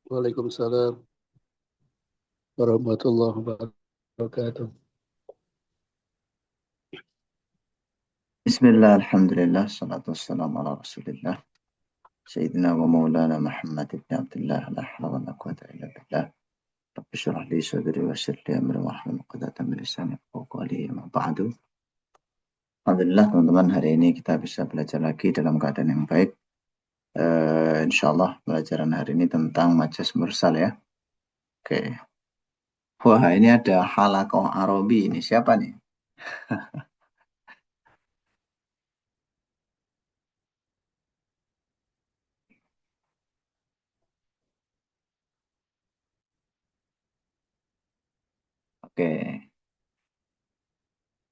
Waalaikumsalam warahmatullahi wabarakatuh. Bismillah, alhamdulillah, salatu wassalamu ala rasulillah Sayyidina wa maulana Muhammad ibn Abdullah la hawla wa la quwwata illa billah Rabbi syrah li sadri wa yassir li amri wahlul 'uqdatam min lisani yafqahu qawli amma ba'du. Alhamdulillah teman-teman, hari ini kita bisa belajar lagi dalam keadaan yang baik. Insyaallah pelajaran hari ini tentang majas mursal ya. Oke. Wah, ini ada halaqah Arabi, ini siapa nih? Oke.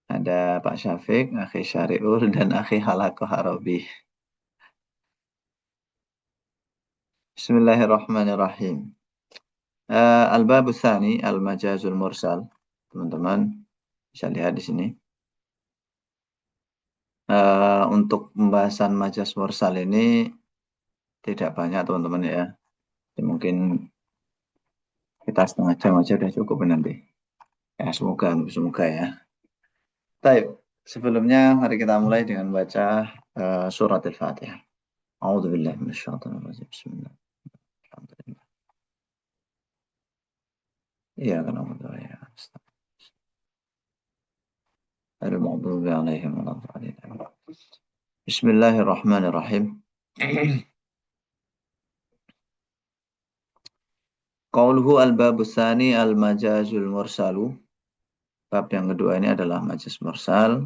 Ada Pak Syafiq, Akhi Syariur, dan Akhi Halaqah Arabi. Bismillahirrahmanirrahim. Al-Babu Tsani, Al-Majazul Mursal. Teman-teman bisa lihat di sini. Untuk pembahasan majaz mursal ini tidak banyak teman-teman ya. Jadi mungkin kita setengah jam aja udah cukup nanti. Ya semoga ya. Baik, sebelumnya mari kita mulai dengan baca surat Al-Fatihah. A'udzubillahi minasyaitonir rajim. Bismillah. Alhamdulillah. Iya kan ya. Al-maghdubi 'alaihim waladhdallin. Bismillahirrahmanirrahim. Qauluhu al-babu tsani al-majazul mursalu. Bab yang kedua ini adalah majaz mursal.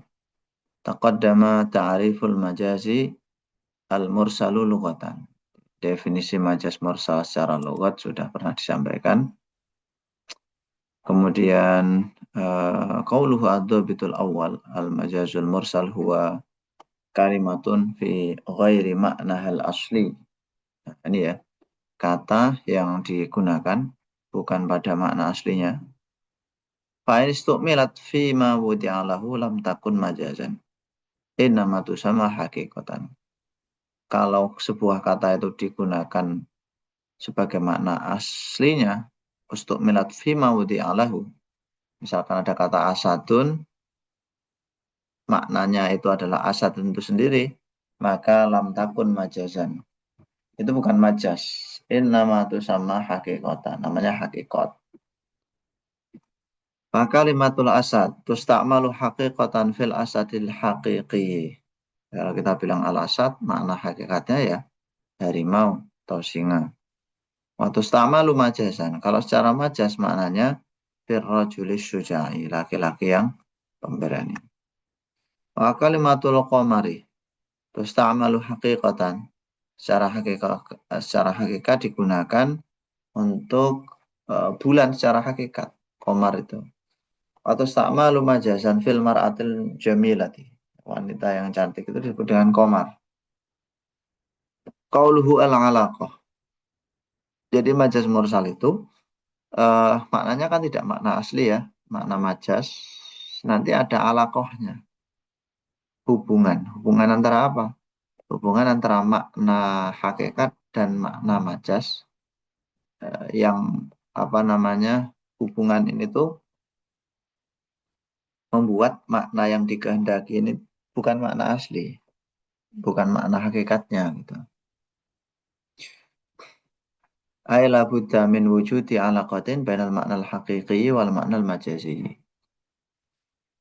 Taqaddama ta'riful majazi al-mursalu lughatan. Definisi majaz mursal secara lughat sudah pernah disampaikan. Kemudian qauluhu ad-dhabitul awal al-majazul mursal huwa kalimatun fi ghairi ma'nahal asli. Nah, ini ya, kata yang digunakan bukan pada makna aslinya. Fa'in istu'milat fi ma wudi'alahu lam takun majazan. Innama tusamma hakikatan. Kalau sebuah kata itu digunakan sebagai makna aslinya, ustu'milat fi ma wudi'alahu. Misalkan ada kata asadun, maknanya itu adalah asadun itu sendiri, maka lam takun majazan. Itu bukan majaz. Innama tusamma hakikatan. Namanya hakikat. Kalimatul asad tusta'malu haqiqatan fil asadil haqiqi. Kalau kita bilang al-asad, makna hakikatnya ya harimau atau singa. Wa tusta'malu majazan. Kalau secara majaz maknanya fir rajulis syuja'i, laki-laki yang pemberani. Wa kalimatul qamari tusta'malu haqiqatan. Secara hakikat digunakan untuk bulan secara hakikat. Qamar itu. Atau stakmalu majazan fil mar'atil jamilati. Wanita yang cantik itu disebut dengan qamar. Qauluhu al-alaqah. Jadi majaz mursal itu maknanya kan tidak makna asli ya, makna majaz. Nanti ada alaqahnya. Hubungan antara apa? Hubungan antara makna hakikat dan makna majaz yang apa namanya, hubungan ini tuh membuat makna yang dikehendaki ini bukan makna asli, bukan makna hakikatnya gitu. Ay la budda min wujudi alaqatin bainal maknal haqiqi wal maknal majazi.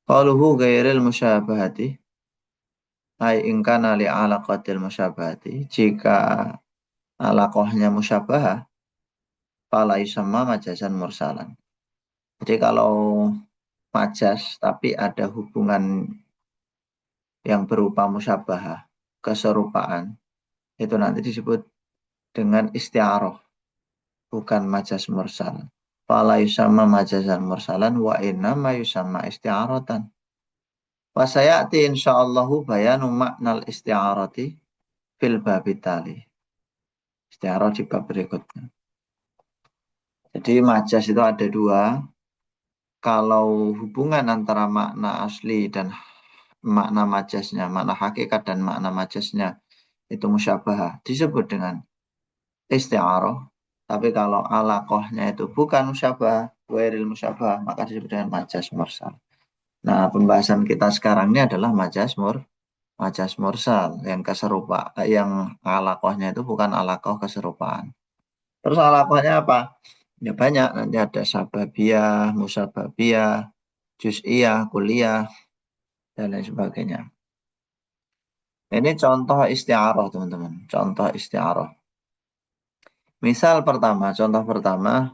Qaluhu ghairil musyabahati. Ay in kana li alaqatil musyabahati. Jika alaqahnya musyabahah, fala yusamma majazan mursalan. Jadi kalau majaz tapi ada hubungan yang berupa musyabahah, keserupaan, itu nanti disebut dengan isti'arah, bukan majaz mursal. Fala yusamma majazan mursalan wa innama yusamma isti'aratan. Wa sayati insyaallahu bayanu maknal isti'arati fil babitali. Isti'arah di bab berikutnya. Jadi majaz itu ada dua. Kalau hubungan antara makna asli dan makna majaznya, makna hakikat dan makna majaznya itu musyabahah, disebut dengan isti'arah. Tapi kalau alaqohnya itu bukan musyabah, ghairil musyabah, maka disebut dengan majaz mursal. Nah, pembahasan kita sekarang ini adalah majaz mursal yang yang alaqohnya itu bukan alaqoh keserupaan. Terus alaqohnya apa? Ya banyak, nanti ada sababiyah, musababiyah, juz'iyah, kuliah, dan lain sebagainya. Ini contoh isti'arah, teman-teman. Contoh isti'arah. Contoh pertama,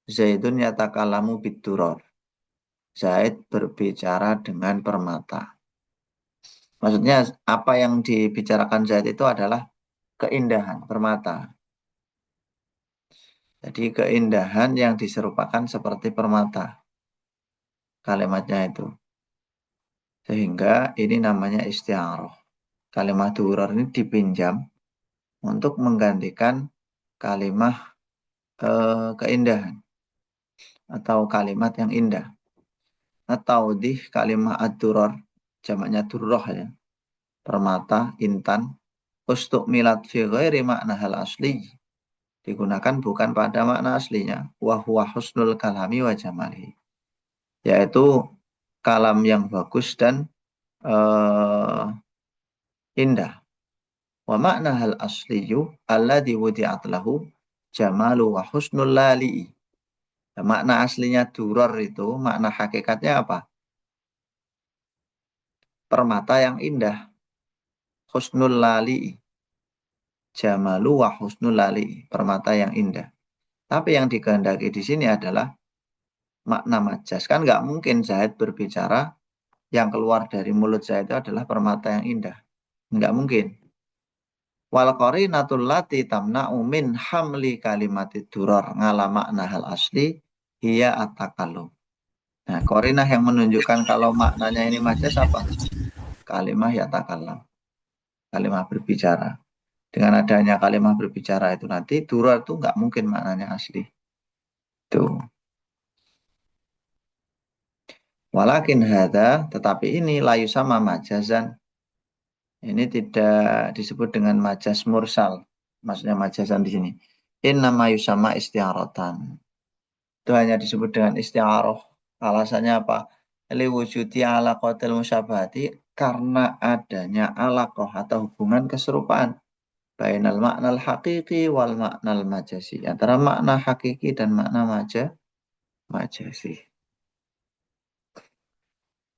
Zaidun yatakalamu biduror. Zaid berbicara dengan permata. Maksudnya apa yang dibicarakan Zaid itu adalah keindahan permata. Jadi keindahan yang diserupakan seperti permata. Kalimatnya itu. Sehingga ini namanya isti'arah. Kalimat duror ini dipinjam untuk menggantikan kalimat keindahan atau kalimat yang indah. Atau di kalimat ad-duror, jamaknya durroh ya, permata, intan, ustuk milat fi ghairi makna hal asli, digunakan bukan pada makna aslinya, wa huwa husnul kalami wa jamalihi, yaitu kalam yang bagus dan indah. Wa makna hal asliyu alladhi wudi'at lahu jamalu wa husnul lali'i. Nah, makna aslinya duror itu, makna hakikatnya apa? Permata yang indah. Husnul lali'i. Jamalu wa husnul lali'i. Permata yang indah. Tapi yang dikehendaki di sini adalah makna majas. Kan nggak mungkin Zaid berbicara yang keluar dari mulut Zaid itu adalah permata yang indah. Nggak mungkin. Wal qarinatul lati tamna'u min hamli kalimati duror ngala makna hal asli hiya at-takallum. Nah, korinah yang menunjukkan kalau maknanya ini majas apa? Kalimah ya takallam. Kalimah berbicara. Dengan adanya kalimah berbicara itu nanti duror itu nggak mungkin maknanya asli. Tuh. Walakin hada, tetapi ini layu sama majazan. Ini tidak disebut dengan majas mursal. Maksudnya majazan di sini. Innama yusama istiarotan. Itu hanya disebut dengan istiaroh. Alasannya apa? Liwujudi alaqatil musyabahati, karena adanya alaqah atau hubungan keserupaan bainal maknal hakiki wal maknal majasi, antara makna hakiki dan makna majasi.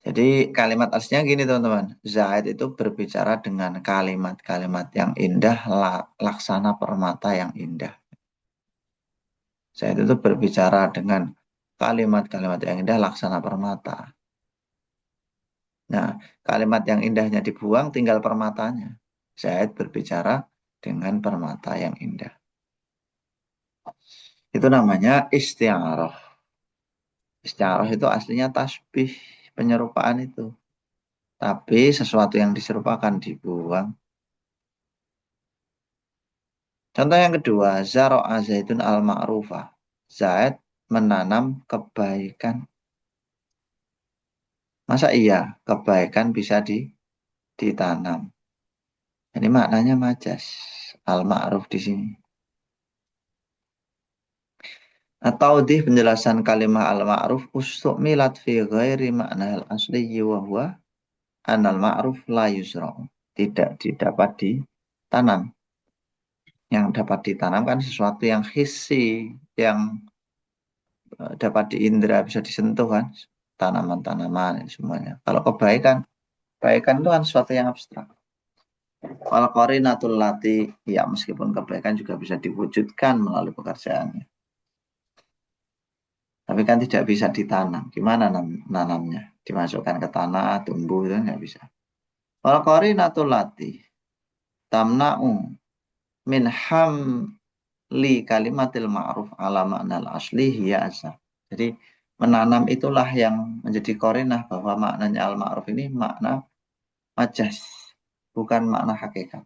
Jadi kalimat aslinya gini teman-teman, Zaid itu berbicara dengan kalimat-kalimat yang indah, laksana permata yang indah. Zaid itu berbicara dengan kalimat-kalimat yang indah, laksana permata. Nah, kalimat yang indahnya dibuang, tinggal permatanya. Zaid berbicara dengan permata yang indah. Itu namanya isti'arah. Isti'arah itu aslinya tasbih, penyerupaan itu. Tapi sesuatu yang diserupakan dibuang. Contoh yang kedua, Zaro'a Zaidun al-ma'rufah. Zaid menanam kebaikan. Masa iya kebaikan bisa ditanam? Ini maknanya majas. Al-ma'ruf di sini. Atau di penjelasan kalimat al-ma'ruf ustu'milat fi ghairi makna al-asli wa huwa anal ma'ruf la yusra'u. Tidak didapat ditanam. Yang dapat ditanam kan sesuatu yang hissi, yang dapat diindra, bisa disentuh kan, tanaman-tanaman semuanya. Kalau kebaikan, kebaikan itu kan sesuatu yang abstrak. Kalau qarinatul lati, ya meskipun kebaikan juga bisa diwujudkan melalui pekerjaannya. Tapi kan tidak bisa ditanam. Gimana nanamnya? Dimasukkan ke tanah, tumbuh, itu nggak bisa. Kalau qarinatul lati, tamna'u min hamli kalimatil ma'ruf ala ma'nal asli hiya asa. Jadi menanam itulah yang menjadi korinah bahwa maknanya al-ma'ruf ini makna majas, bukan makna hakikat.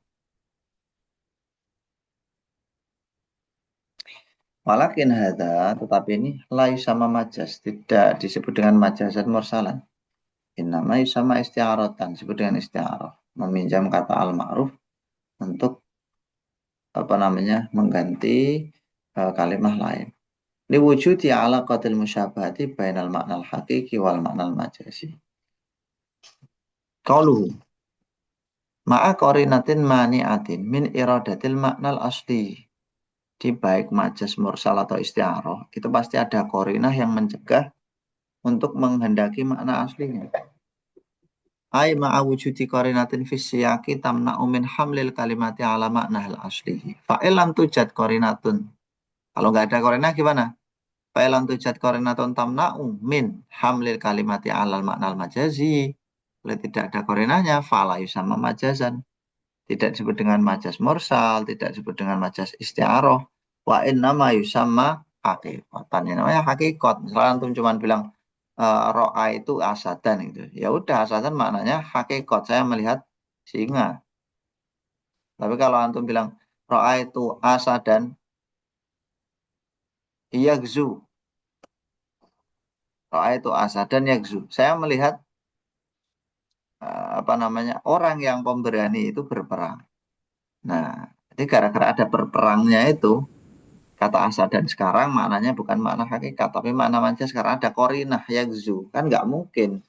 Walakin hadha, tetapi ini lai sama majas, tidak disebut dengan majazat mursalan. Innama sama isti'aratan, disebut dengan isti'arah. Meminjam kata al-ma'ruf untuk apa namanya mengganti kalimah lain. Liwujudi alaqatil musyabahati bainal maknal hakiki wal maknal majazi. Qauluhu ma'a qarinatin mani'atin min iradatil maknal asli. Di baik majas mursal atau isti'arah, itu pasti ada qarinah yang mencegah untuk menghendaki makna aslinya. Ai ma'a wujudi qarinatin fis siyaqi tamna'u min hamlil kalimati ala maknahal asli. Fa'il lam tujad qarinatun. Kalau nggak ada qarinah gimana? Fa'il lam tujad qarinatun tamna'u min hamlil kalimati alal maknal majazi. Kalau tidak ada qarinahnya, fala yusamma majazan. Tidak disebut dengan majas mursal, tidak disebut dengan majas isti'arah. Wa innama yusamma hakikatan. Ini namanya hakikat. Misalnya antum cuma bilang ro'a itu asadan gitu. Ya udah asadan maknanya hakikat. Saya melihat singa. Tapi kalau antum bilang ro'a itu asadan yagzu. Ro'a itu asadan yagzu. Saya melihat orang yang pemberani itu berperang. Nah, jadi gara-gara ada berperangnya itu, kata asadan sekarang maknanya bukan makna hakikat, tapi makna majas sekarang ada korinah yagzu. Kan nggak mungkin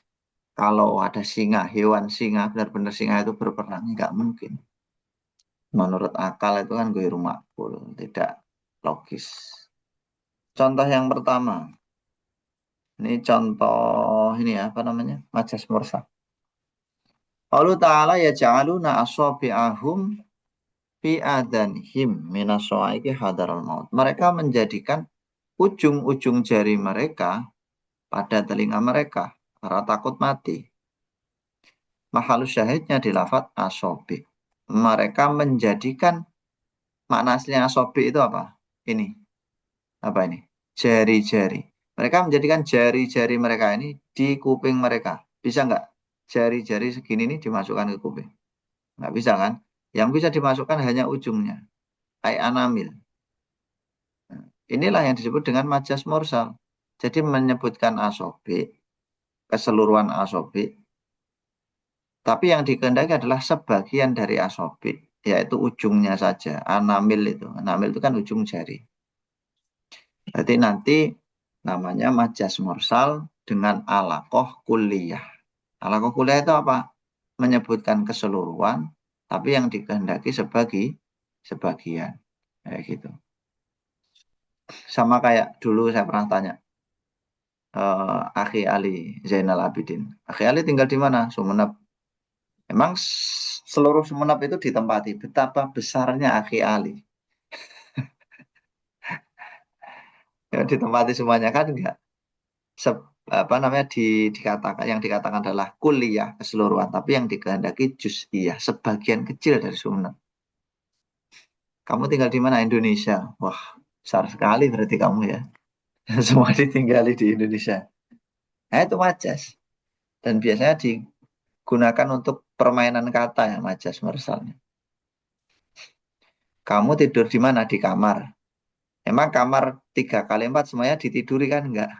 kalau ada singa, hewan singa, benar-benar singa itu berperang, nggak mungkin. Menurut akal itu kan ghairu maqbul, tidak logis. Contoh yang pertama, ini contoh ini majas mursal. Allah Ta'ala yaj'aluna asabi'ahum fi adanihim minasoaiki hadarul maut. Mereka menjadikan ujung-ujung jari mereka pada telinga mereka karena takut mati. Mahalus syahidnya di lafadz asobi. Mereka menjadikan makna aslinya asobi itu apa? Ini. Apa ini? Jari-jari. Mereka menjadikan jari-jari mereka ini di kuping mereka. Bisa nggak? Jari-jari segini ini dimasukkan ke kuping. Nggak bisa kan? Yang bisa dimasukkan hanya ujungnya. Ai anamil. Inilah yang disebut dengan majas mursal. Jadi menyebutkan asobi, keseluruhan asobi, tapi yang dikehendaki adalah sebagian dari asobi, yaitu ujungnya saja. Anamil itu kan ujung jari. Jadi nanti namanya majas mursal dengan alaqoh kulliyah. Alaqoh kulliyah itu apa? Menyebutkan keseluruhan, tapi yang dikehendaki sebagian. Kayak gitu. Sama kayak dulu saya pernah tanya, Akhi Ali Zainal Abidin. Akhi Ali tinggal di mana? Sumeneb. Memang seluruh Sumeneb itu ditempati. Betapa besarnya Akhi Ali. Ya, ditempati semuanya kan enggak. Se, dikatakan yang dikatakan adalah kuliah keseluruhan, tapi yang dikehendaki juz'iyah, sebagian kecil dari Sumeneb. Kamu tinggal di mana? Indonesia. Wah, besar sekali berarti kamu ya. Semua ditinggali di Indonesia. Nah, itu majas. Dan biasanya digunakan untuk permainan kata ya, majas mursalnya. Kamu tidur di mana? Di kamar. Emang kamar 3 kali 4 semuanya ditiduri kan? Enggak.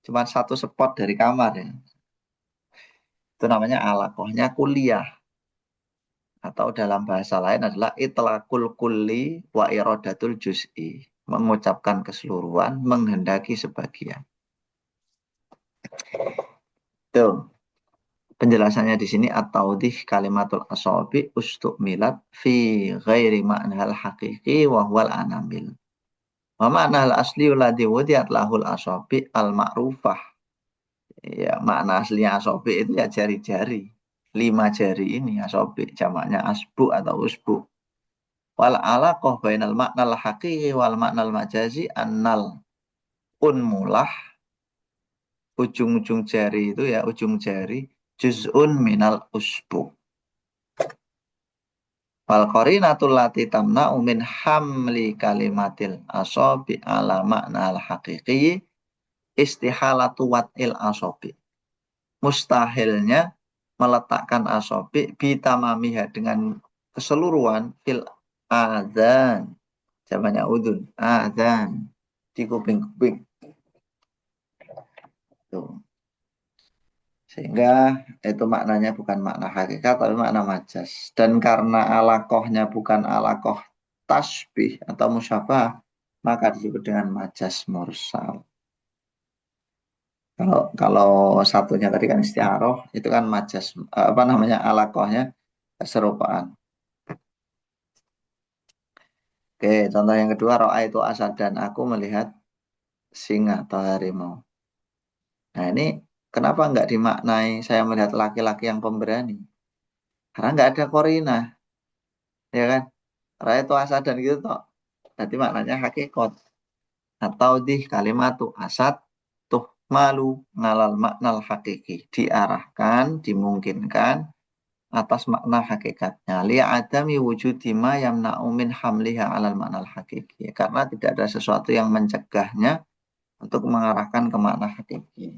Cuma satu spot dari kamar ya. Itu namanya alakohnya kuliah. Atau dalam bahasa lain adalah itlaqul kulli wa iradatul juz'i. Mengucapkan keseluruhan, menghendaki sebagian. Tuh. Penjelasannya di sini at-taudih kalimatul asabi ustumilat fi ghairi ma'nahal haqiqi wa huwal anamil. Wa ma'nahal asli alladhi wudiyat lahul asabi al-ma'rufah. Ya, makna aslinya asabi itu ya jari-jari. 5 jari ini asabi, jamaknya asbu atau usbu. Wal alaqah bainal ma'nal haqiqi wal ma'nal majazi annal unmulah. Ujung-ujung jari itu ya, ujung jari juz'un minal usbu. Wal qarinatul lati tamna'u min hamli kalimatil asabi ala makna al haqiqi istihalatu wat'il asabi. Mustahilnya meletakkan asabi bitamamiha dengan keseluruhan fil adzan. Jamannya udun, adzan di kuping-kuping. Tuh. Sehingga itu maknanya bukan makna hakikat tapi makna majas. Dan karena alakohnya bukan alakoh tasbih atau musyabah, maka disebut dengan majas mursal. Kalau satunya tadi kan istiaroh, itu kan majas, apa namanya, alakohnya keserupaan. Oke, contoh yang kedua, ro'a itu asad, dan aku melihat singa atau harimau. Nah ini kenapa nggak dimaknai saya melihat laki-laki yang pemberani? Karena nggak ada korina, ya kan? Ro'a itu asad dan gitu toh. Berarti maknanya hakikat. Atau di kalimat tuh asad tuh malu ngalal maknal hakiki. Diarahkan, dimungkinkan atas makna hakikatnya. Li'adami wujudi ma yamna'u min hamliha alal maknal hakiki. Karena tidak ada sesuatu yang mencegahnya untuk mengarahkan ke makna hakiki.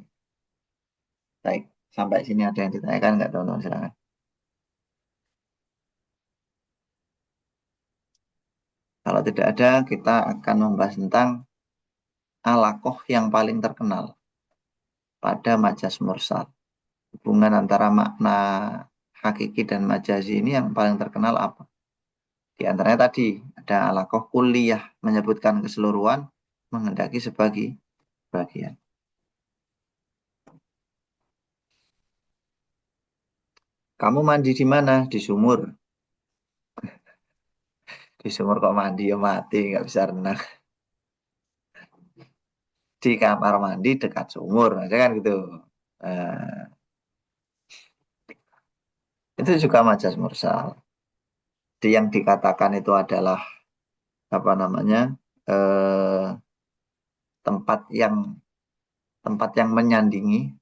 Baik, sampai sini ada yang ditanyakan nggak teman-teman? Silakan. Kalau tidak ada, kita akan membahas tentang alakoh yang paling terkenal pada majas mursal. Hubungan antara makna hakiki dan majazi ini yang paling terkenal apa? Di antaranya tadi ada alakoh kuliah menyebutkan keseluruhan menghendaki sebagai bagian. Kamu mandi di mana? Di sumur. Di sumur kok mandi ya mati, nggak bisa renang. Di kamar mandi dekat sumur, aja kan gitu. Nah, itu juga majas mursal. Yang dikatakan itu adalah apa namanya, eh, tempat yang menyandingi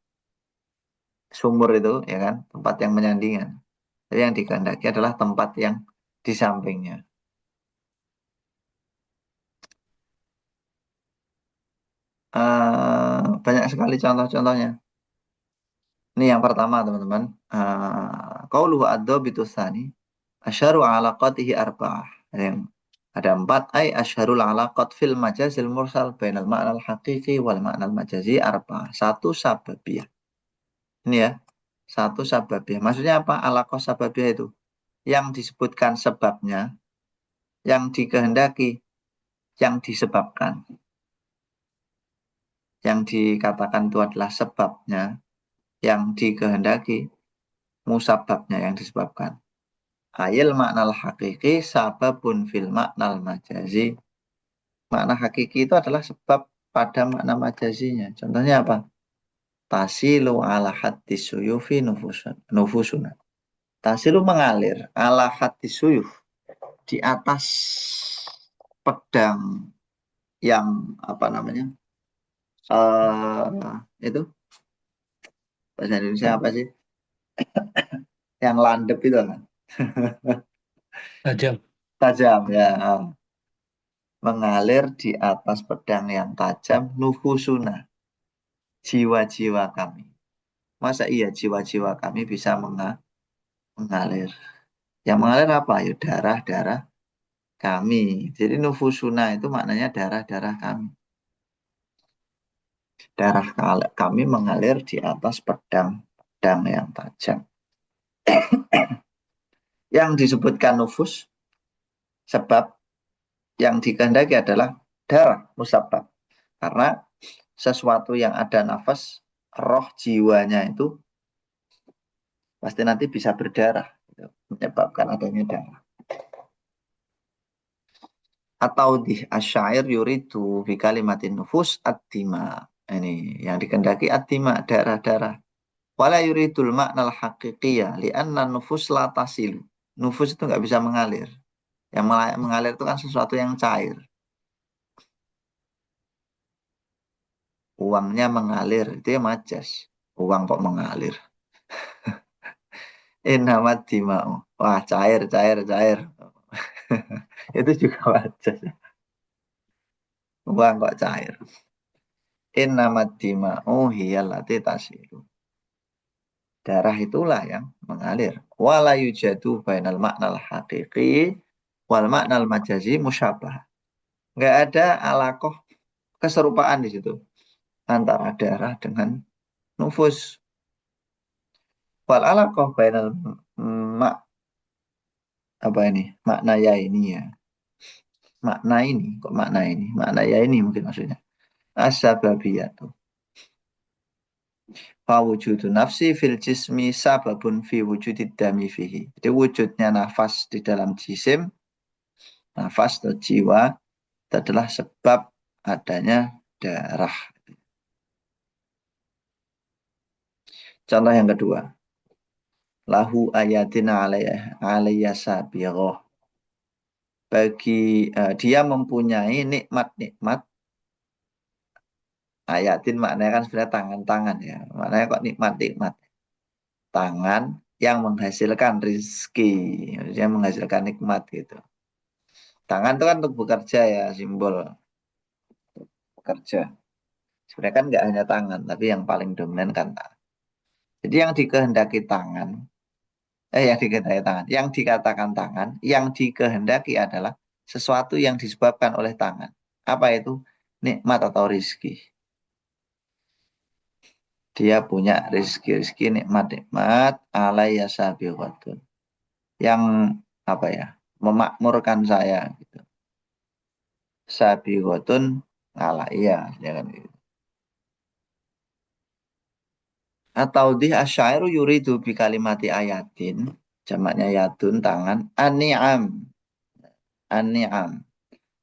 sumur itu, ya kan, tempat yang menyandingan. Jadi yang dikehendaki adalah tempat yang di sampingnya. Banyak sekali contoh-contohnya. Ini yang pertama teman-teman. Qauluhu ad-dhabitu tsani asyaru alaqatihi arba'ah. Ada empat. Asyarul alaqat fil majazil mursal bainal ma'nal haqiqi wal ma'nal majazi arba'ah. Satu sababiyah. Ini ya. Satu sababiyah. Maksudnya apa? Alaqah sababiyah itu. Yang disebutkan sebabnya, yang dikehendaki, yang disebabkan. Yang dikatakan itu adalah sebabnya, yang dikehendaki, musababnya yang disebabkan. Ayil maknal hakiki sababun fil maknal majazi. Makna hakiki itu adalah sebab pada makna majazinya. Contohnya apa? Tasilu ala hadis suyufi nufusuna. Tasilu mengalir ala hadis suyuf, di atas pedang yang apa namanya? Itu bahasa Indonesia apa sih? Yang landep itu kan? Tajam. Tajam ya. Mengalir di atas pedang yang tajam nufusuna, jiwa-jiwa kami. Masa iya jiwa-jiwa kami bisa mengalir? Yang mengalir apa? Ya darah-darah kami. Jadi nufusuna itu maknanya darah-darah kami. Darah kami mengalir di atas pedang yang tajam. Yang disebutkan nufus, sebab yang dikehendaki adalah darah, musabab. Karena sesuatu yang ada nafas, roh jiwanya itu pasti nanti bisa berdarah, gitu, menyebabkan adanya darah. Atau di asyair yuridu fi kalimatin nufus ad-dima. Ini yang dikendaki ad-dima, darah-darah. Wala yuridul maknal haqiqiyah li'anna nufus la tasilu. Nufus itu nggak bisa mengalir. Yang mengalir itu kan sesuatu yang cair. Uangnya mengalir, itu ya majas. Uang kok mengalir. Innamat dima'u. Wah, cair, cair, cair. Itu juga majas. Uang kok cair. Innamat dima'u hiyallati tasilu. Darah itulah yang mengalir. Wala yujadu bainal maknal haqiqi wal maknal majazi musyabah. Nggak ada alakoh keserupaan di situ antara darah dengan nufus. Wal alakoh bainal mak apa ini makna ya ini ya. makna ini, kok makna ini? Makna ya ini mungkin maksudnya. As-sababiyatu. Fawujudu nafsi fil jismi sababun fi wujudid dami fihi. Jadi wujudnya nafas di dalam jisim, nafas atau jiwa, itu adalah sebab adanya darah. Contoh yang kedua. Lahu ayatin alaiya sabiqoh. Dia mempunyai nikmat-nikmat. Ayatin maknanya kan sebenarnya tangan-tangan ya. Maknanya kok nikmat-nikmat. Tangan yang menghasilkan rizki. Maksudnya menghasilkan nikmat gitu. Tangan itu kan untuk bekerja ya, simbol bekerja. Sebenarnya kan nggak hanya tangan, tapi yang paling dominan kan tangan. Jadi yang dikehendaki tangan, yang dikatakan tangan, yang dikehendaki adalah sesuatu yang disebabkan oleh tangan. Apa itu? Nikmat atau rizki. Dia punya rizki nikmat-nikmat alaiya sabiqatun. Yang apa ya? Memakmurkan saya gitu. Sabiqatun alaiya, jangan gitu. Atau di asyairu yuridu bi kalimati ayatin, jamaknya yadun tangan, ani'am, ani'am.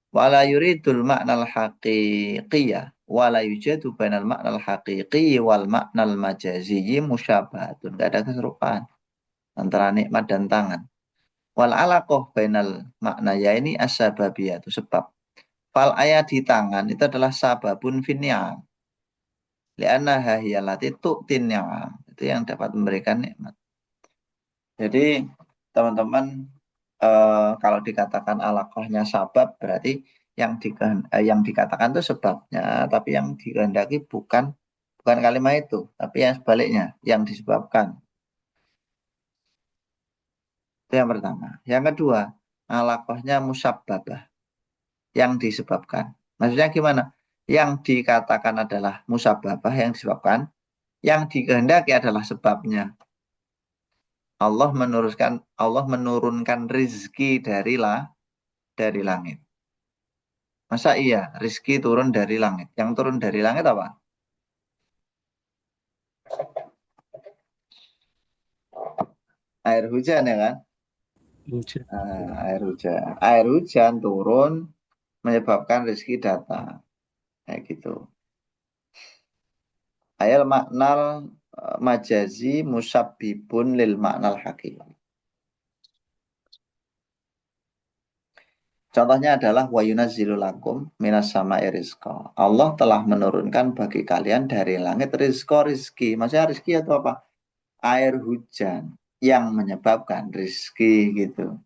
Wala yuridul maknal haqiqiyah, wala yujadu bainal maknal haqiqi wal maknal majaziyyi musyabahatun. Tidak ada keserupaan antara nikmat dan tangan. Wal alaqoh bainal makna ya ini asbabiyah itu sebab. Fal ayat di tangan itu adalah sababun finni'am. Lianna hahiyalati tu'tin ni'am. Itu yang dapat memberikan nikmat. Jadi teman-teman kalau dikatakan alaqohnya sabab berarti yang dikatakan itu sebabnya, tapi yang dikehendaki bukan kalimat itu, tapi yang sebaliknya, yang disebabkan. Itu yang pertama. Yang kedua, alaqohnya musabbabah, yang disebabkan. Maksudnya gimana? Yang dikatakan adalah musabbabah, yang disebabkan, yang dikehendaki adalah sebabnya. Allah menurunkan rizki dari langit. Masa iya rizki turun dari langit? Yang turun dari langit apa? Air hujan ya kan? Hujan. Air hujan. Air hujan turun menyebabkan rizki datang. Kayak gitu. Ayat maknal majazi musabbibun lil maknal hakiki. Contohnya adalah wa yunazzilu lakum minas sama'i rizqa. Allah telah menurunkan bagi kalian dari langit rizki. Maksudnya rizki itu apa? Air hujan yang menyebabkan rizki gitu.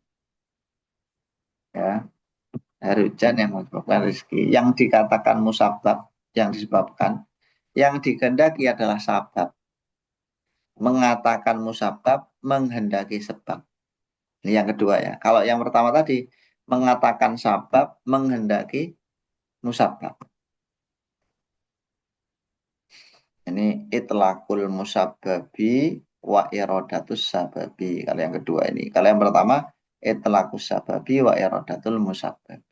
Ya, air hujan yang menyebabkan rizki. Yang dikatakan musabab, yang disebabkan. Yang dikehendaki adalah sabab. Mengatakan musabab, menghendaki sebab. Ini yang kedua ya. Kalau yang pertama tadi, mengatakan sabab, menghendaki musabab. Ini itlaqul musabbabi wa iradatus sababi. Kalau yang kedua ini. Kalau yang pertama, itlaqus sababi wa iradatul musabbab.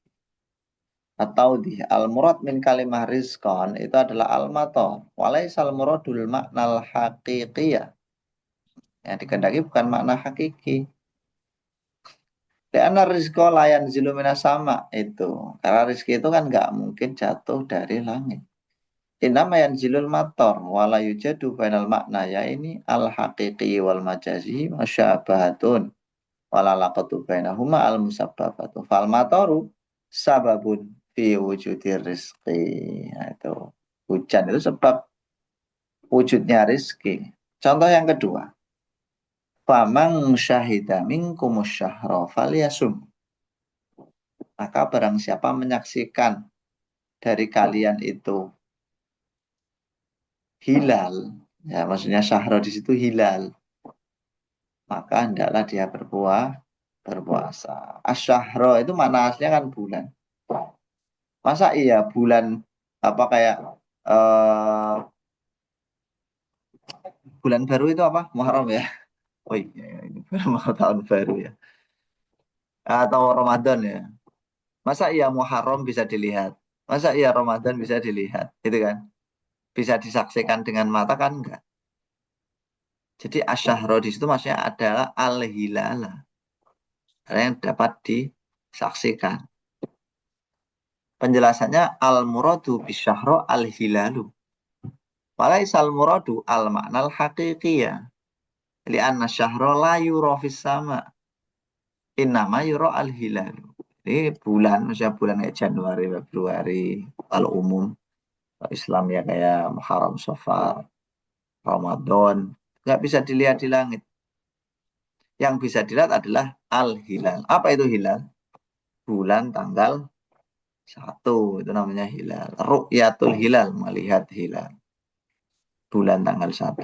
Atau di al-murad min kalimah rizqan itu adalah al-matar. Walaisal muradul maknal haqiqiyah. Yang dikehendaki bukan makna hakiki. Karena rizko layan zilumina sama itu. Karena rizki itu kan nggak mungkin jatuh dari langit. Inama yang zilul mator wala yujadu bainal makna ya ini al haqiqi wal majazi masyabahatun wala laqatu bainahuma al musabbabatu fal matoru sababun fi wujudir rizki. Nah, itu hujan itu sebab wujudnya rizki. Contoh yang kedua, famang syahida minkumus syahra falyasum. Maka barang siapa menyaksikan dari kalian itu hilal, ya maksudnya syahro di situ hilal, maka hendaklah dia berpuasa. Asyahro itu mana aslinya kan bulan. Masa iya bulan apa kayak eh, bulan baru itu apa? Muharram ya. Oh iya, ini baru mau tahun baru ya. Atau Ramadan ya. Masa iya Muharram bisa dilihat? Masa iya Ramadan bisa dilihat? Gitu kan? Bisa disaksikan dengan mata kan enggak? Jadi asyahro di situ maksudnya adalah al-hilala. Yang dapat disaksikan. Penjelasannya al-muradu bisyahro al-hilalu. Walaisal muradu al-maknal haqiqiyah. Lianna syahro la yuro fis sama. Innama yuro al-hilalu. Ini bulan, misalnya bulan kayak Januari, Februari, kalau umum. Kalau Islam ya kayak Muharram, Safar, Ramadan. Nggak bisa dilihat di langit. Yang bisa dilihat adalah al-hilal. Apa itu hilal? Bulan tanggal 1. Itu namanya hilal. Ru'yatul hilal. Melihat hilal. Bulan tanggal 1.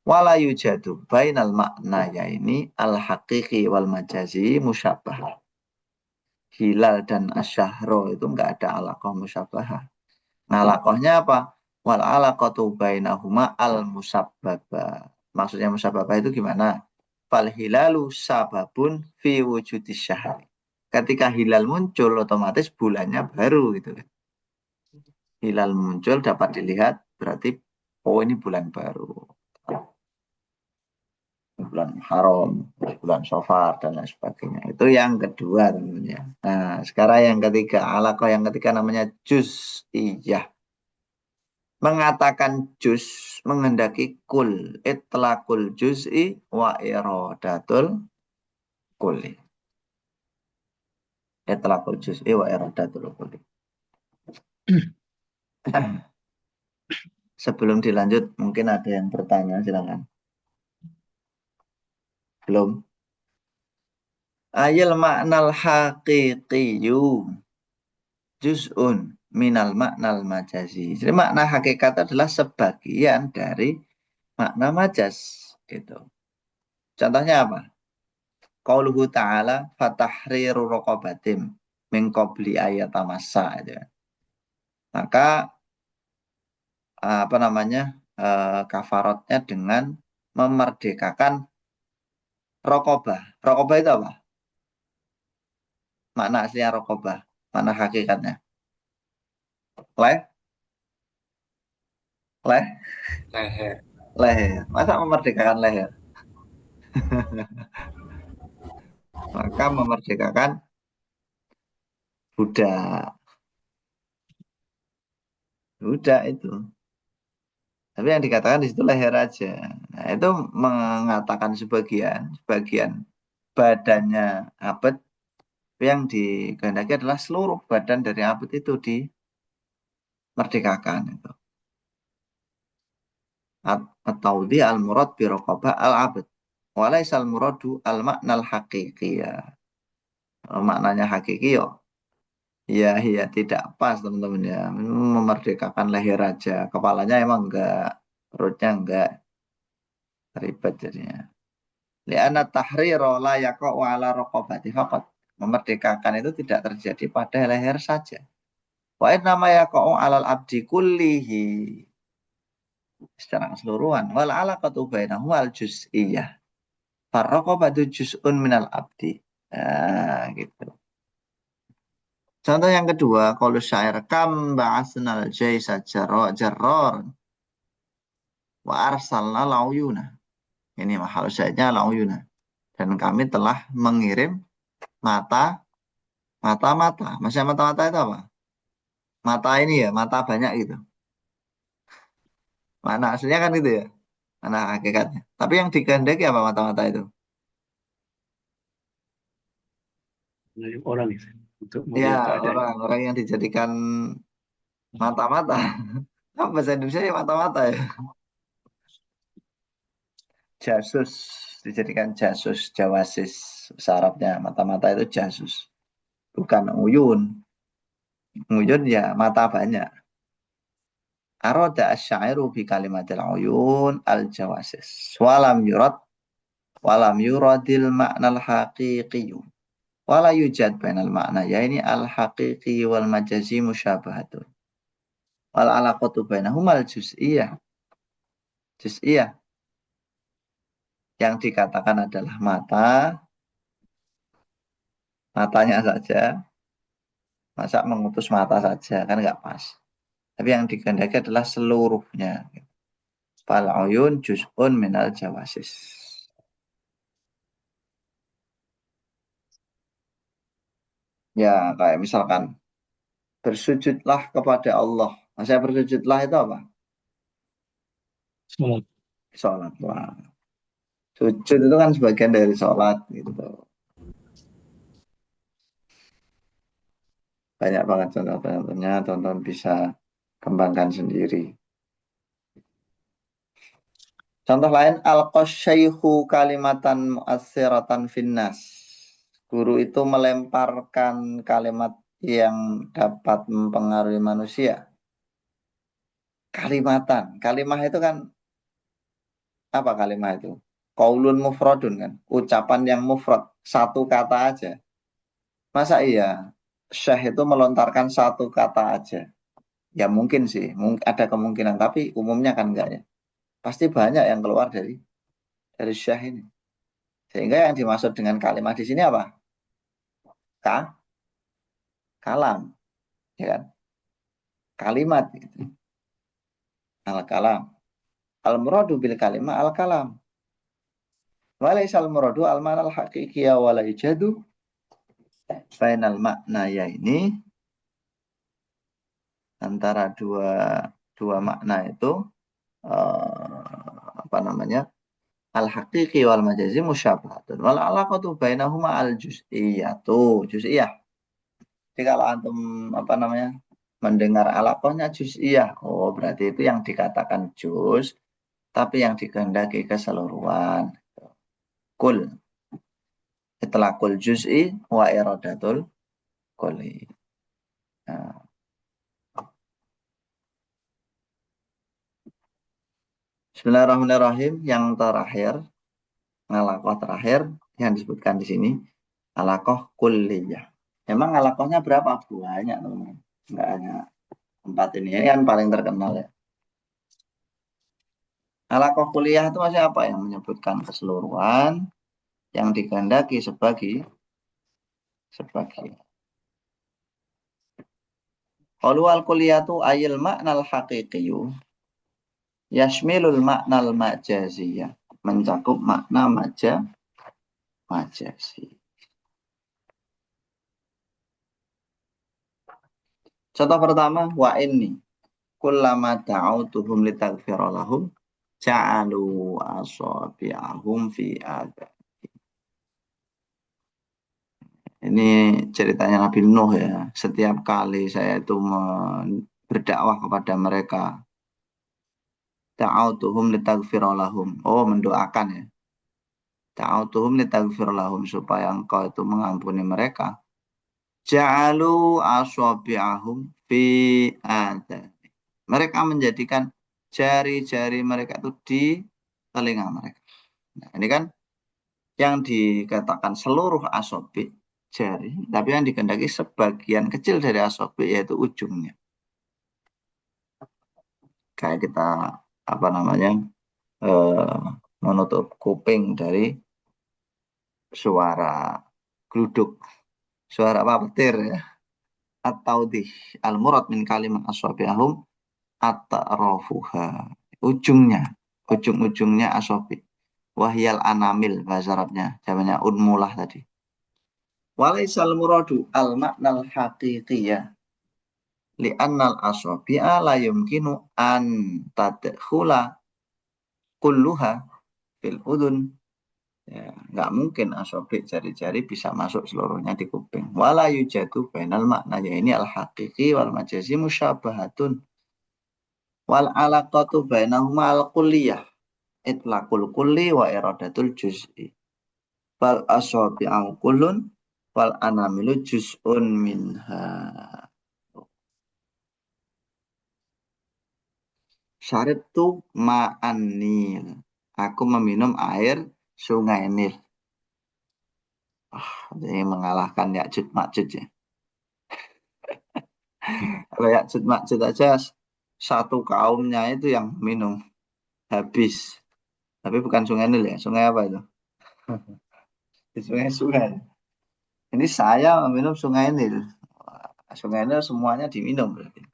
Wala yujadu bainal maknanya ini al-haqiqi wal majazi musyabah. Hilal dan asyahro itu enggak ada alaqah musyabah. Nah, alaqahnya apa? Wal alaqatu bainahuma al-musabbabah. Maksudnya musabbabah itu gimana? Fal hilalu sababun fi wujudis syahri. Ketika hilal muncul otomatis bulannya baru gitu kan. Hilal muncul dapat dilihat berarti oh ini bulan baru. Bulan Haram, bulan Safar dan lain sebagainya. Itu yang kedua tentunya. Nah, sekarang yang ketiga, alaqah yang ketiga namanya juz'iyah. Mengatakan juz menghendaki kul, itlaqul juz'i wa iradatul kulli. Itlaqul juz'i wa iradatul kulli. Sebelum dilanjut, mungkin ada yang bertanya, silakan. Belum? Ayil maknal haqiqiyu juz'un minal maknal majazi. Jadi makna hakikat adalah sebagian dari makna majaz. Gitu. Contohnya apa? Qauluhu ta'ala fatahriru raqabatim min qabli ayatamassa. Gitu. Maka apa namanya kafaratnya dengan memerdekakan rokobah. Rokobah itu apa? Makna aslinya rokobah. Makna hakikatnya. Leh, leh, Leher. leher. Masa memerdekakan leher? Maka memerdekakan budak. Budak itu. Tapi yang dikatakan di situ leher aja. Nah, itu mengatakan sebagian badannya abad yang dikehendaki adalah seluruh badan dari abad itu dimerdekakan itu. Atau di al-murad bi raqabah al-abad. Walaisal muradu al-maknal haqiqiyah. Maknanya hakiki yo. Ya, ya tidak pas teman-teman ya. Memerdekakan leher aja. Kepalanya emang enggak, perutnya enggak ribet jadinya. Li'anna tahrira la yaqa'u ala raqabati faqat. Memerdekakan itu tidak terjadi pada leher saja. Wa nama yaqa'u alal abdi kullihi. Secara keseluruhan. Wal alaqatu bainahu al juz'iyah. Farraqabatu juz'un minal abdi. Nah, gitu. Contoh yang kedua, kalau syair kam ba'asnal jaisa jarrar wa arsalna lauyuna. Ini mahal syairnya lauyuna. Dan kami telah mengirim mata, mata-mata. Maksudnya mata-mata itu apa? Mata ini ya, mata banyak gitu. Mana aslinya kan itu ya, mana hakikatnya. Tapi yang dikehendaki apa mata-mata itu? Dari orang itu untuk Ya, melihat keadaan. orang-orang yang dijadikan mata-mata. Apa bahasa Indonesia ya mata-mata ya? Jasus, dijadikan jasus, jawasis. Bahasa Arabnya mata-mata itu jasus. Bukan uyun. Uyun ya mata banyak. Aroda asyairu bi kalimatil uyun al jawasis. Walam yuradil maknal haqiqiyu. Wala yujad bainal makna. Ya ini al haqiqi wal majazi musyabahatun. Wal alaqatu bainahumal juz'iyah. Juz'iyah. Yang dikatakan adalah mata. Matanya saja. Masa mengutus mata saja kan nggak pas. Tapi yang dikehendaki adalah seluruhnya. Fal uyun juz'un minal jawasis. Ya, kayak misalkan bersujudlah kepada Allah. Masa bersujudlah itu apa? Sholat. Sholat. Wah. Sujud itu kan sebagian dari sholat gitu. Banyak banget contoh-contohnya, tonton bisa kembangkan sendiri. Contoh lain, al-qasyaihu kalimatan mu'assiratan finnas. Guru itu melemparkan kalimat yang dapat mempengaruhi manusia. Kalimatan. Kalimah itu kan, apa kalimah itu? Qaulun mufradun kan. Ucapan yang mufrad. Satu kata aja. Masa iya? Syekh itu melontarkan satu kata aja. Ya mungkin sih. Ada kemungkinan. Tapi umumnya kan enggak ya. Pasti banyak yang keluar dari syekh ini. Sehingga yang dimaksud dengan kalimat di sini apa? Ka, kalam, ya kan? Kalimat gitu. Al-kalam. Al-muradu bil kalimah al-kalam. Walaisal muradu al-manal haqiqiyya wala ijadu bainal makna ya ini antara dua dua makna itu apa namanya? Al-haqiqi wal majazi musyabahatun. Wal alaqatu bainahuma al-juz'iyatu. Juz'iyah. Jadi kalau antum apa namanya? Mendengar alaqahnya juz'iyah. Oh, berarti itu yang dikatakan juz, tapi yang dikehendaki keseluruhan. Kul. Setelah kul juz'i wa iradatul kuli. Nah, Bismillahirrahmanirrahim. Yang terakhir, alaqah terakhir yang disebutkan di sini, alaqah kulliyah. Memang alaqahnya berapa? Banyak, teman-teman. Enggak hanya empat ini. Ini kan paling terkenal ya. Alaqah kulliyah itu masih apa? Yang menyebutkan keseluruhan yang dikehendaki sebagai qalu al kulliyatu ayil maknal haqiqiyu yashmilul maknal majaziyah, mencakup makna majazi. Contoh pertama, wa inni kullama da'autuhum litaghfira lahum ja'alu asabi'ahum fi adha. Ini ceritanya Nabi Nuh ya. Setiap kali saya itu berdakwah kepada mereka, da'autuhum litaghfira lahum. Oh, mendoakan ya. Da'autuhum litaghfira lahum supaya engkau itu mengampuni mereka. Ja'alu asabi'ahum fi adha. Mereka menjadikan jari-jari mereka itu di telinga mereka. Nah, ini kan yang dikatakan seluruh asobi jari, tapi yang dikehendaki sebagian kecil dari asobi yaitu ujungnya. Kayak kita apa namanya eh, menutup kuping dari suara gluduk, suara apa petir ya. Atau di al-murad min kalimat asobiahum at-ta'rafuha. Ujungnya, ujung-ujungnya asobi. Wahyal anamil bahasa Arabnya, jamannya unmulah tadi. Walaisal muradu al maknal haqiqiyah li'annal asabi'a la yumkinu an tadkhula kulluha fil udun. Ya, nggak mungkin asabi jari-jari bisa masuk seluruhnya di kuping. Wala yujadu bainal makna ya ini al haqiqi wal majazi musyabahatun. Wal alaqatu bainahuma al kulliyah. Itlaqul kulli wa iradatul juz'i. Fal asabi'u kullun wal anamilu juz'un minha. Syaribtu ma'an Nil. Aku meminum air sungai Nil. Ini mengalahkan Ya'juj Ma'juj ya. Kalau Ya'juj Ma'juj aja satu kaumnya itu yang minum habis. Tapi bukan sungai Nil ya. Sungai apa itu? Sungai-sungai. Ini saya meminum sungai Nil. Sungai Nil semuanya diminum berarti.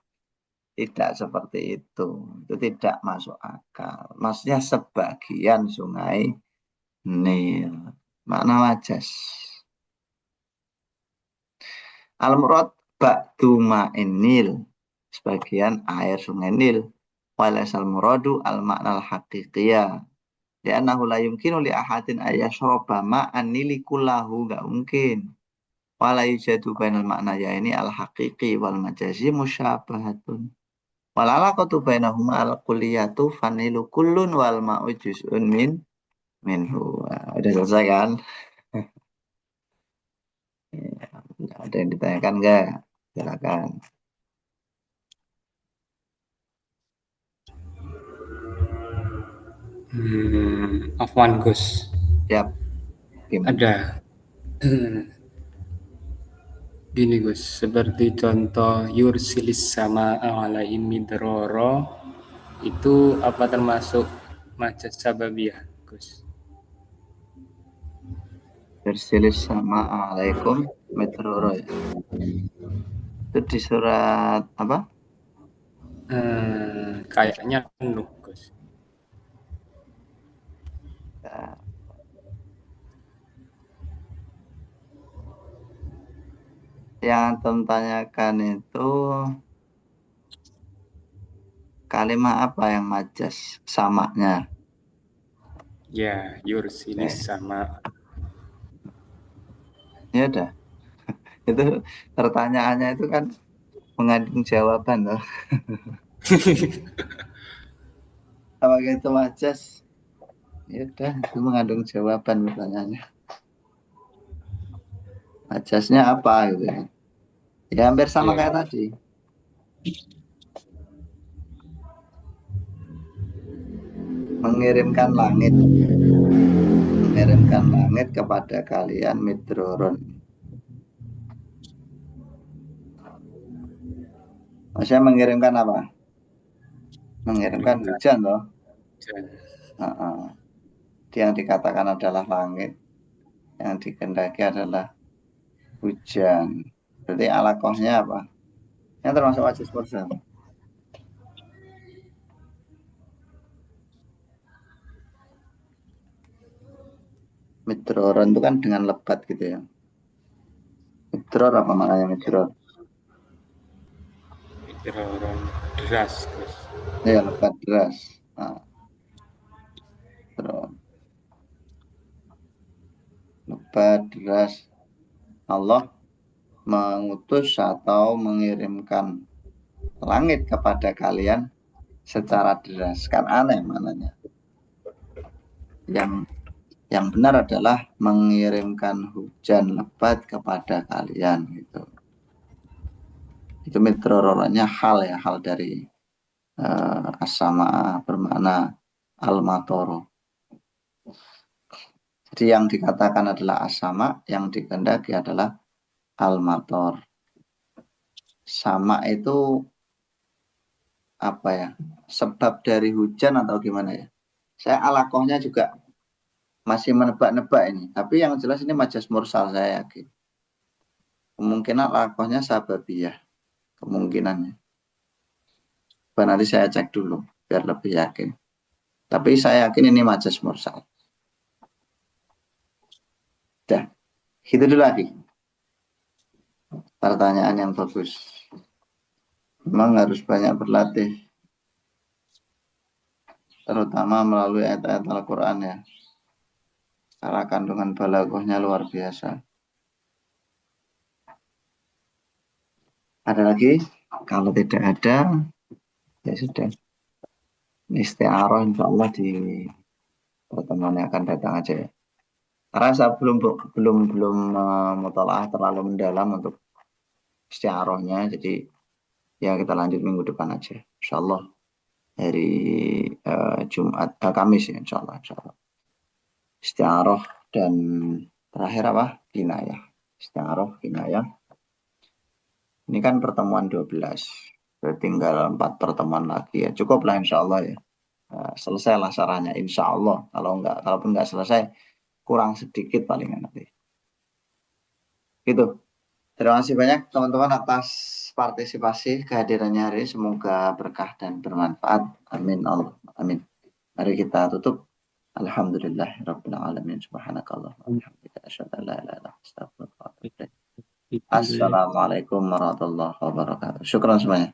Tidak seperti itu. Itu tidak masuk akal. Maksudnya sebagian sungai Nil. Makna majas. Al-murad ba'du ma'in Nil. Sebagian air sungai Nil. Walasal muradu al-makna al-haqiqiyah. Liannahu la yumkinu li ahadin ayyashroba ma'an nili kullahu. Nggak mungkin. Wala yujadu bainal makna ya ini al-haqiqi wal majazi musyabahatun. Walalaqatu bainahuma al-kulliyatu fanilu kullun wal ma'u juz'un minhu. Nah, udah selesai kan? Ya, ada yang ditanyakan enggak? Silakan. Afwan Gus. Siap. Gimana? Ada gini Gus, seperti contoh yursilis sama alaihim midroro itu apa termasuk majas sababiyah Gus? Bersilis sama alaikum metroro ya. Itu di surat apa? Kayaknya Nuh Gus. Ya, yang antum tanyakan itu kalimat apa yang majas samanya? Ya, yursilis Eh, sama. ya udah. Itu pertanyaannya itu kan mengandung jawaban loh. Apa itu majas? Ya udah, itu mengandung jawaban pertanyaannya. Majasnya apa gitu ya? Ya hampir sama Ya, kayak tadi. Mengirimkan langit, mengirimkan langit kepada kalian midroron. Maksudnya mengirimkan apa? Mengirimkan mengirimkan hujan loh. hujan. Yang dikatakan adalah langit, yang dikehendaki adalah hujan. Berarti alakohnya apa? Yang termasuk wajib mursal. Midroron itu kan dengan lebat gitu ya. Midror apa maknanya midror? Midroron deras Gus. Ya lebat deras. Nah, terus lebat deras. Allah mengutus atau mengirimkan langit kepada kalian secara deras. Kan aneh mananya. Yang benar adalah mengirimkan hujan lebat kepada kalian gitu. Itu meteorologinya hal ya, hal dari asama bermakna al-matoro. Jadi yang dikatakan adalah asama, yang dikehendaki adalah al-mator. Sama itu apa ya? Sebab dari hujan atau gimana ya? Saya alakohnya juga masih menebak-nebak ini. Tapi yang jelas ini majas mursal saya yakin. Kemungkinan alakohnya sababiyah. Kemungkinannya. Nanti saya cek dulu biar lebih yakin. Tapi saya yakin ini majas mursal. Dah, itu dulu lagi. Pertanyaan yang bagus. Memang harus banyak berlatih. Terutama melalui ayat-ayat Al-Quran ya. Karena kandungan balaghahnya luar biasa. Ada lagi? Kalau tidak ada, ya sudah. Isti'arah insya Allah di pertemuan yang akan datang aja ya. Karena saya belum mutalaah terlalu mendalam untuk isti'arahnya. Jadi ya kita lanjut minggu depan aja. Insya Allah hari Jumat, Kamis ya insya Allah. Insya Allah. Isti'arah dan terakhir apa? Kinayah. Isti'arah, kinayah. Ini kan pertemuan 12. Tinggal 4 pertemuan lagi ya. Cukup lah insya Allah ya. Selesailah saranya insya Allah. Kalaupun nggak selesai, kurang sedikit palingan nanti. Gitu. Terima kasih banyak teman-teman atas partisipasi kehadirannya hari ini. Semoga berkah dan bermanfaat. Amin Allah. Amin. Mari kita tutup. Alhamdulillahirabbil alamin. Subhanakallah wa bihamdika asyhadu an la ilaha illa anta astaghfiruka wa atubu ilaik. Assalamualaikum warahmatullahi wabarakatuh. Syukran semuanya.